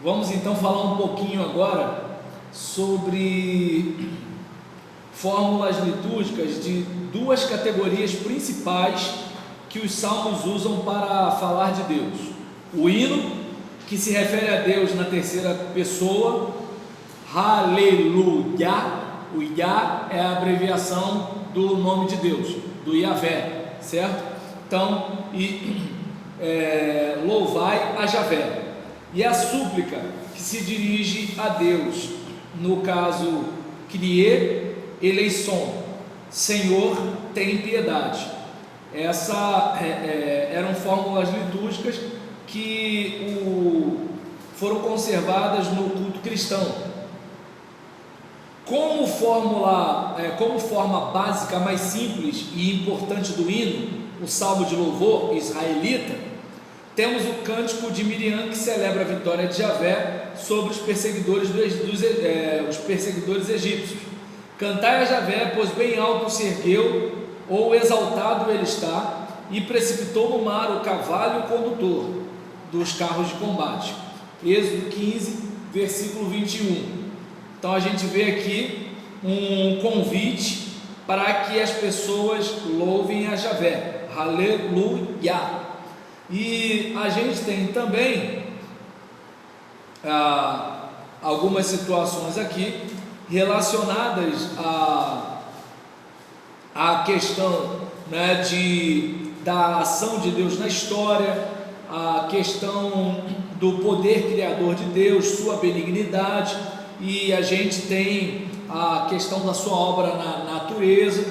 Vamos então falar um pouquinho agora sobre fórmulas litúrgicas de duas categorias principais que os salmos usam para falar de Deus: o hino, que se refere a Deus na terceira pessoa, Aleluia. O Yah é a abreviação do nome de Deus, do Yahvé, certo? Então, louvai a Javé. E a súplica, que se dirige a Deus, no caso, Kyrie eleison, Senhor, tem piedade. Eram fórmulas litúrgicas que foram conservadas no culto cristão. Como forma básica mais simples e importante do hino, o salmo de louvor israelita, temos o cântico de Miriam, que celebra a vitória de Javé sobre os perseguidores egípcios. Cantai a Javé, pois bem alto se ergueu, ou exaltado ele está, e precipitou no mar o cavalo e o condutor dos carros de combate. Êxodo 15, versículo 21. Então a gente vê aqui um convite para que as pessoas louvem a Javé, Aleluia. E a gente tem também algumas situações aqui relacionadas à questão, né, da ação de Deus na história, a questão do poder criador de Deus, sua benignidade. E a gente tem a questão da sua obra na natureza,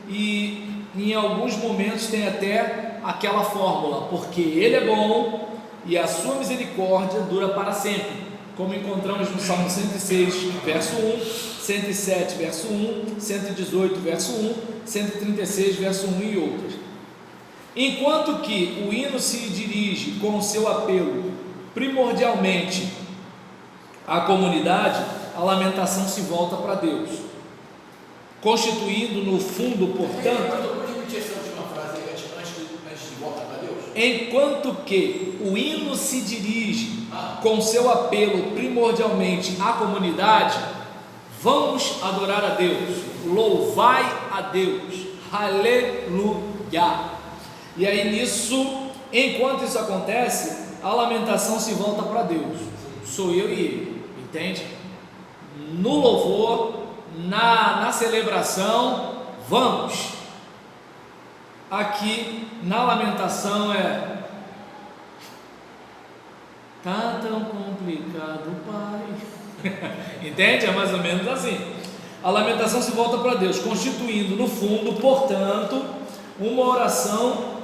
e em alguns momentos tem até aquela fórmula: porque Ele é bom e a sua misericórdia dura para sempre, como encontramos no Salmo 106, verso 1, 107, verso 1, 118, verso 1, 136, verso 1 e outras. Enquanto que o hino se dirige com o seu apelo primordialmente a comunidade, a lamentação se volta para Deus, constituindo no fundo, portanto, enquanto que o hino se dirige com seu apelo primordialmente à comunidade, vamos adorar a Deus, louvai a Deus, aleluia. E aí nisso, enquanto isso acontece, a lamentação se volta para Deus, sou eu e ele. Entende? No louvor, na celebração, vamos. Aqui na lamentação tá tão complicado, Pai. Entende? É mais ou menos assim. A lamentação se volta para Deus, constituindo no fundo, portanto, uma oração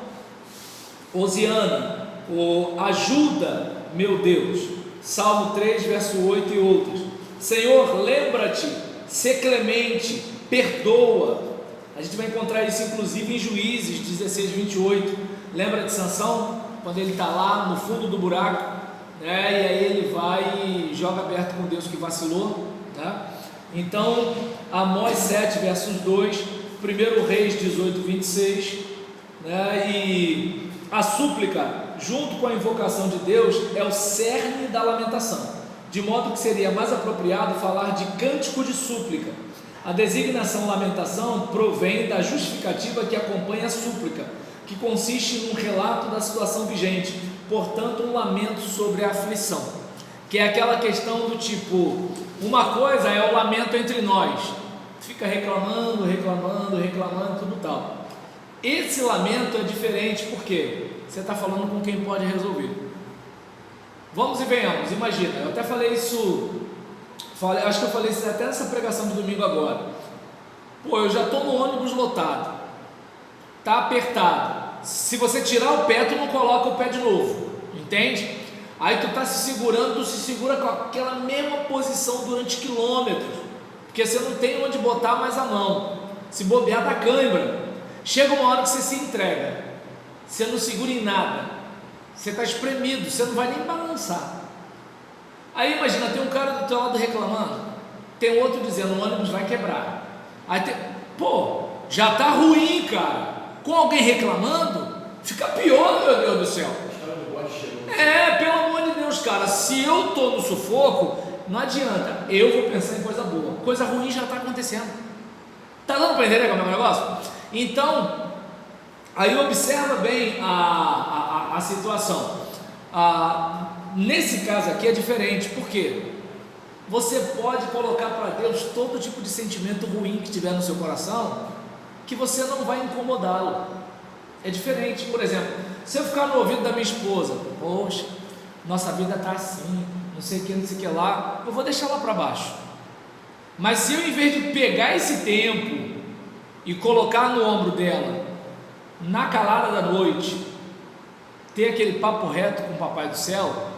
hosiana, ou ajuda, meu Deus. Salmo 3, verso 8 e outros. Senhor, lembra-te, sê clemente, perdoa. A gente vai encontrar isso inclusive em Juízes 16, 28. Lembra de Sansão? Quando ele está lá no fundo do buraco, né? E aí ele vai e joga aberto com Deus que vacilou, né? Então, Amós 7, versos 2, 1 Reis 18, 26, né? E a súplica, junto com a invocação de Deus, é o cerne da lamentação, de modo que seria mais apropriado falar de cântico de súplica. A designação lamentação provém da justificativa que acompanha a súplica, que consiste num relato da situação vigente, portanto um lamento sobre a aflição, que é aquela questão do tipo, uma coisa é o lamento entre nós, fica reclamando, tudo tal. Esse lamento é diferente, porque você está falando com quem pode resolver. Vamos e venhamos, imagina, eu até falei isso, acho que eu falei isso até nessa pregação de domingo agora. Pô, eu já estou no ônibus lotado, está apertado, se você tirar o pé, tu não coloca o pé de novo, entende? Aí tu está se segurando, tu se segura com aquela mesma posição durante quilômetros, porque você não tem onde botar mais a mão, se bobear dá cãibra. Chega uma hora que você se entrega, você não segura em nada, você está espremido, você não vai nem balançar. Aí imagina, tem um cara do teu lado reclamando, tem outro dizendo, o ônibus vai quebrar. Aí tem, já está ruim, cara, com alguém reclamando, fica pior, meu Deus do céu. Pelo amor de Deus, Deus, cara, se eu estou no sufoco, não adianta, eu vou pensar em coisa boa, coisa ruim já está acontecendo. Está dando para entender como é o negócio? Então, aí observa bem a situação. Nesse caso aqui é diferente, por quê? Você pode colocar para Deus todo tipo de sentimento ruim que tiver no seu coração, que você não vai incomodá-lo. É diferente. Por exemplo, se eu ficar no ouvido da minha esposa, poxa, nossa vida está assim, não sei o que, não sei o que lá, eu vou deixar lá para baixo. Mas se eu, em vez de pegar esse tempo e colocar no ombro dela, na calada da noite, ter aquele papo reto com o Papai do Céu,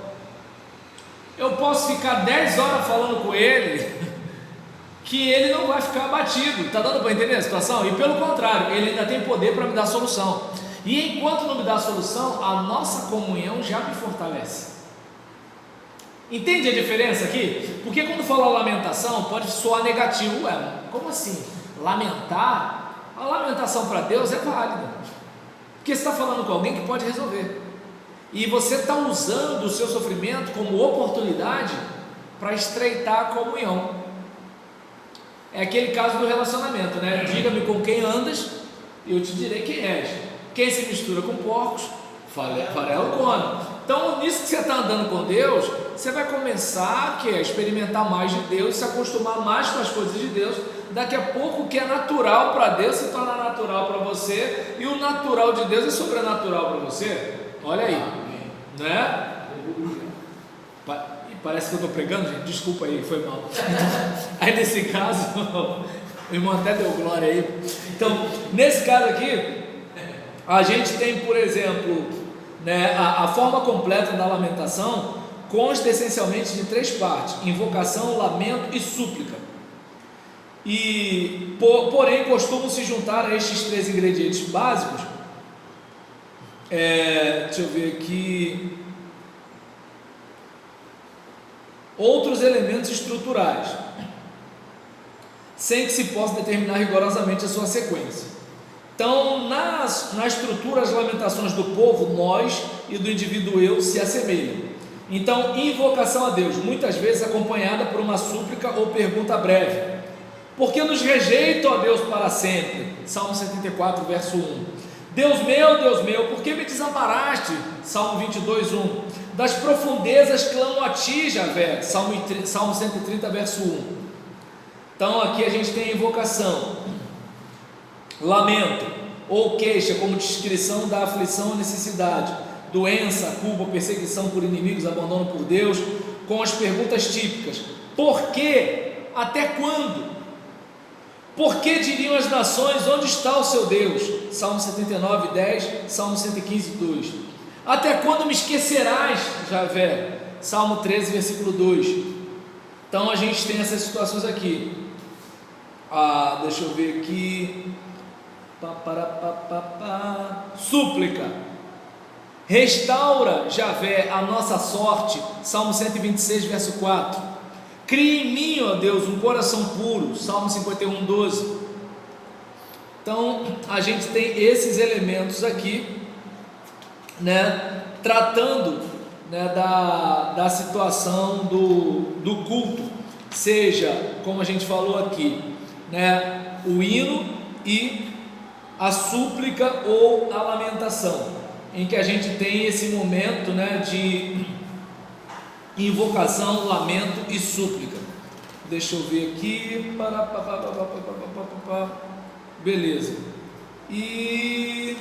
eu posso ficar 10 horas falando com ele, que ele não vai ficar abatido. Está dando para entender a situação? E pelo contrário, ele ainda tem poder para me dar solução. E enquanto não me dá solução, a nossa comunhão já me fortalece. Entende a diferença aqui? Porque quando fala lamentação, pode soar negativo. Ué, como assim? Lamentar? A lamentação para Deus é válida, porque você está falando com alguém que pode resolver. E você está usando o seu sofrimento como oportunidade para estreitar a comunhão. É aquele caso do relacionamento, né? Diga-me com quem andas, eu te direi quem és. Quem se mistura com porcos, farelo come. Então, nisso que você está andando com Deus, você vai começar a experimentar mais de Deus, se acostumar mais com as coisas de Deus. Daqui a pouco, o que é natural para Deus se torna natural para você, e o natural de Deus é sobrenatural para você. Olha aí, né? Parece que eu estou pregando, gente, desculpa aí, foi mal. Aí nesse caso, o irmão até deu glória aí. Então, nesse caso aqui, a gente tem, por exemplo, né, a forma completa da lamentação consta essencialmente de 3 partes: invocação, lamento e súplica. E, porém, costumam se juntar a estes 3 ingredientes básicos. Deixa eu ver aqui. Outros elementos estruturais, sem que se possa determinar rigorosamente a sua sequência. Então, na estrutura, as lamentações do povo, nós e do indivíduo eu se assemelham. Então, invocação a Deus, muitas vezes acompanhada por uma súplica ou pergunta breve: por que nos rejeita, ó Deus, para sempre? Salmo 74, verso 1. Deus meu, por que me desamparaste? Salmo 22, 1. Das profundezas clamo a ti, Javé. Salmo 130, verso 1. Então aqui a gente tem a invocação, lamento ou queixa como descrição da aflição ou necessidade, doença, culpa, perseguição por inimigos, abandono por Deus, com as perguntas típicas: por quê? Até quando? Por que diriam as nações, onde está o seu Deus? Salmo 79, 10, Salmo 115, 2. Até quando me esquecerás, Javé? Salmo 13, versículo 2. Então a gente tem essas situações aqui. Deixa eu ver aqui. Súplica: restaura, Javé, a nossa sorte. Salmo 126, verso 4. Cria em mim, ó Deus, um coração puro. Salmo 51, 12. Então a gente tem esses elementos aqui, né, tratando, né, da situação do culto, seja, como a gente falou aqui, né, o hino e a súplica ou a lamentação, em que a gente tem esse momento, né, de invocação, lamento e súplica. Deixa eu ver aqui. Beleza. E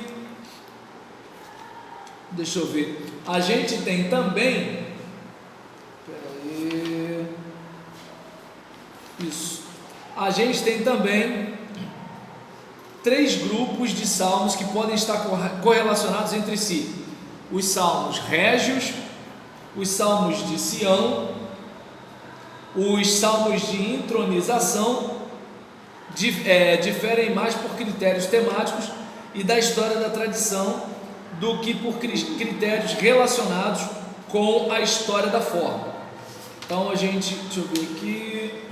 deixa eu ver. A gente tem também. Isso. A gente tem também 3 grupos de salmos que podem estar correlacionados entre si: os salmos régios, os salmos de Sião, os salmos de intronização, diferem mais por critérios temáticos e da história da tradição do que por critérios relacionados com a história da forma. Então a gente, deixa eu ver aqui,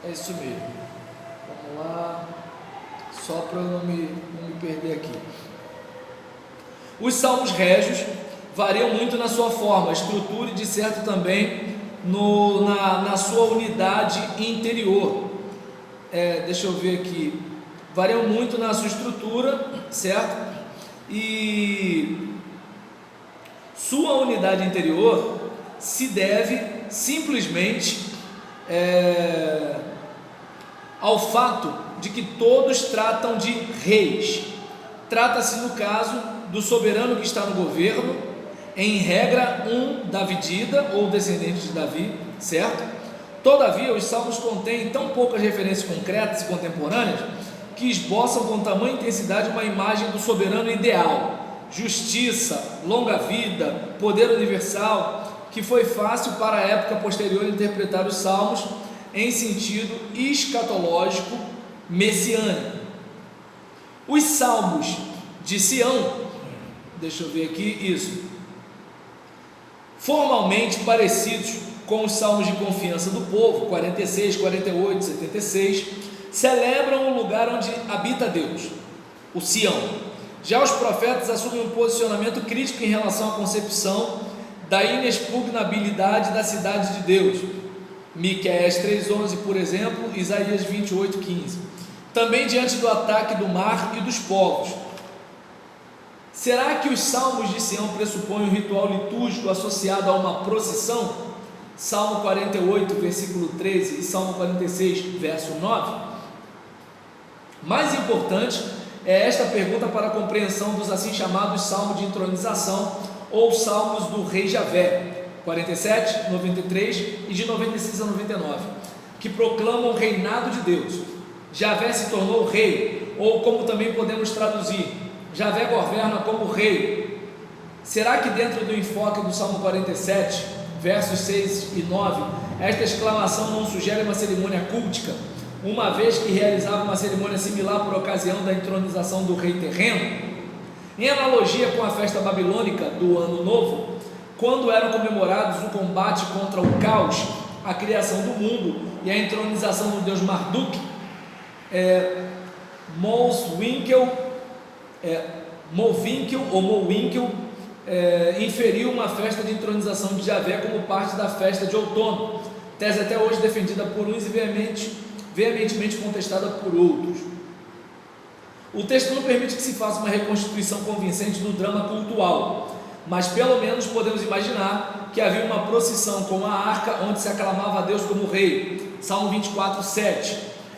é isso mesmo, vamos lá. só para eu não me perder aqui. Os salmos régios variam muito na sua forma, estrutura e de certo também na sua unidade interior. Deixa eu ver aqui, variam muito na sua estrutura, certo? E sua unidade interior se deve simplesmente ao fato de que todos tratam de reis. Trata-se no caso do soberano que está no governo, em regra davidita ou descendente de Davi, certo? Todavia, os salmos contêm tão poucas referências concretas e contemporâneas que esboçam com tamanha intensidade uma imagem do soberano ideal, justiça, longa vida, poder universal, que foi fácil para a época posterior interpretar os salmos em sentido escatológico messiânico. Os salmos de Sião, deixa eu ver aqui, isso, formalmente parecidos com os salmos de confiança do povo, 46, 48, 76, celebram o lugar onde habita Deus, o Sião. Já os profetas assumem um posicionamento crítico em relação à concepção da inexpugnabilidade da cidade de Deus, Miqueias 3,11, por exemplo, Isaías 28,15. Também diante do ataque do mar e dos povos. Será que os salmos de Sião pressupõem um ritual litúrgico associado a uma procissão? Salmo 48, versículo 13 e Salmo 46, verso 9. Mais importante é esta pergunta para a compreensão dos assim chamados salmos de entronização ou salmos do rei Javé, 47, 93 e de 96 a 99, que proclamam o reinado de Deus. Javé se tornou rei, ou como também podemos traduzir, Javé governa como rei. Será que dentro do enfoque do Salmo 47, versos 6 e 9, esta exclamação não sugere uma cerimônia cultica, uma vez que realizava uma cerimônia similar por ocasião da entronização do rei terreno? Em analogia com a festa babilônica do Ano Novo, quando eram comemorados o combate contra o caos, a criação do mundo e a entronização do deus Marduk, Mowinckel inferiu uma festa de entronização de Javé como parte da festa de outono, tese até hoje defendida por uns e veementemente contestada por outros. O texto não permite que se faça uma reconstituição convincente do drama cultual, mas pelo menos podemos imaginar que havia uma procissão com a arca onde se aclamava a Deus como rei, Salmo 24, 7,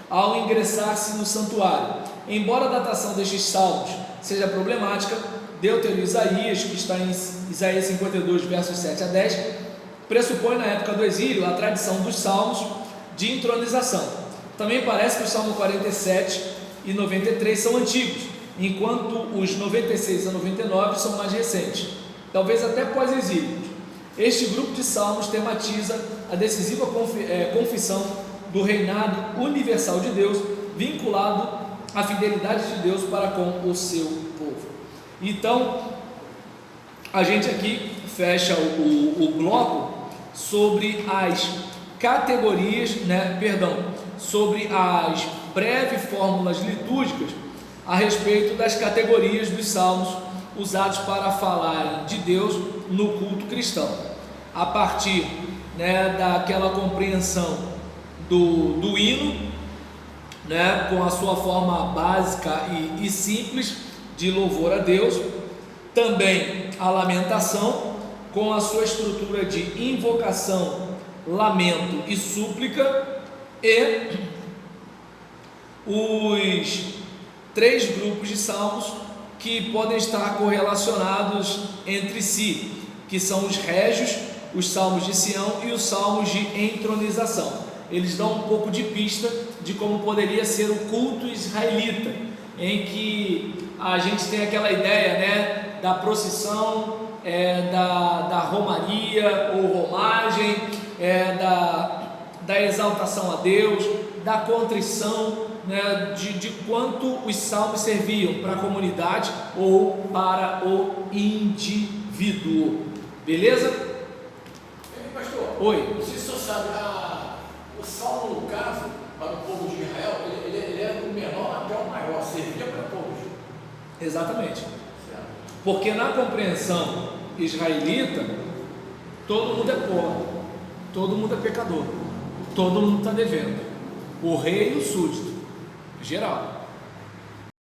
ao ingressar-se no santuário. Embora a datação destes salmos seja problemática, Deutero Isaías, que está em Isaías 52, versos 7 a 10, pressupõe na época do exílio a tradição dos salmos de entronização. Também parece que os salmos 47 e 93 são antigos, enquanto os 96 a 99 são mais recentes, talvez até pós-exílio. Este grupo de salmos tematiza a decisiva confissão do reinado universal de Deus, vinculado à fidelidade de Deus para com o seu povo. Então, a gente aqui fecha o bloco sobre as categorias, sobre as breves fórmulas litúrgicas a respeito das categorias dos salmos usados para falar de Deus no culto cristão, a partir daquela compreensão do hino, com a sua forma básica e simples de louvor a Deus, também a lamentação com a sua estrutura de invocação, lamento e súplica, e os 3 grupos de salmos que podem estar correlacionados entre si, que são os régios, os salmos de Sião e os salmos de entronização. Eles dão um pouco de pista de como poderia ser o culto israelita, em que a gente tem aquela ideia da procissão, da romaria ou romagem, da exaltação a Deus, da contrição, de quanto os salmos serviam para a comunidade ou para o indivíduo. Beleza? Pastor, oi. Se o senhor sabe, o salmo, no caso, para o povo de Israel, ele é do menor até o maior, Exatamente. Certo. Porque na compreensão israelita, todo mundo é pobre, todo mundo é pecador, todo mundo está devendo. O rei e o súdito, geral.